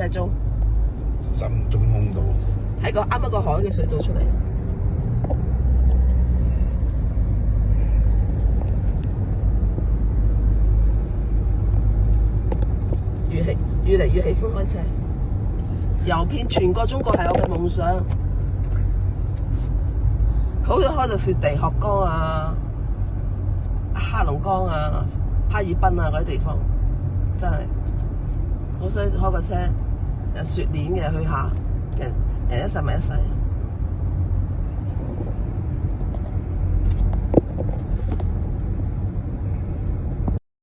石鐘。深中空道。喺個啱啱個海嘅隧道出嚟。越嚟越喜歡開車，遊遍全個中國係我嘅夢想。好想開到雪地鶴崗啊、黑龍江啊、哈爾濱啊嗰啲地方，真係好想開個車，有雪鏈嘅去下，人一世物一世。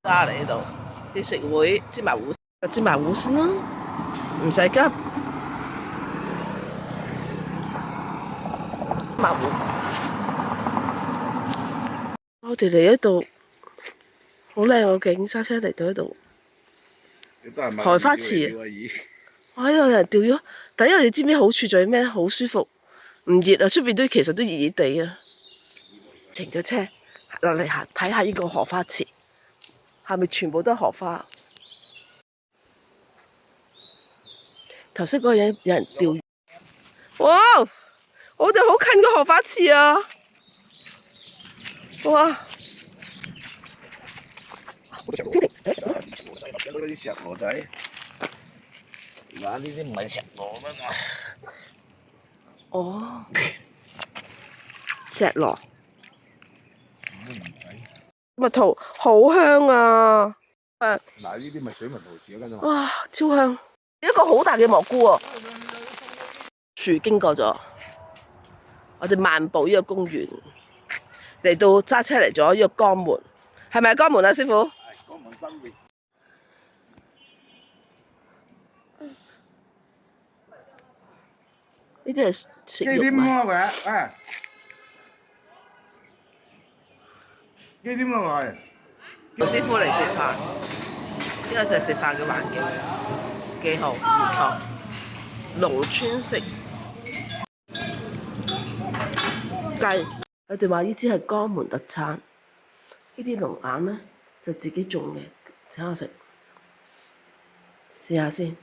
加嚟呢度，啲食會芝麻糊。芝麻糊先啦，唔使急。芝麻糊，我哋嚟呢度好靚個景，揸車嚟到呢度。荷花池，哇！有人釣咗，但係因為你知唔知好處在咩？好舒服，唔熱啊！出邊都其實都熱熱地啊。停咗車落嚟行睇下呢個荷花池，下面全部都係荷花。頭先嗰個人有人釣魚，哇！我哋好近個荷花池啊！哇！嗰啲石螺仔，嗱呢啲唔係石螺咩嘛？哦，石螺，蜜桃好香啊！嗱呢啲咪水蜜桃樹嗰陣。哇，超香！一個好大嘅蘑菇喎，樹經過咗，我哋漫步呢個公園，嚟到揸車嚟咗呢個江門，係咪江門啊，師傅？係江門新域。呢啲係食幾肉點嗎？咯佢？啊？幾點咯佢？老師傅嚟食飯，呢個就係食飯嘅環境，幾好，唔錯。農村式雞，我哋話呢支係江門特產，呢啲龍眼呢就自己種嘅，請我食，試下先。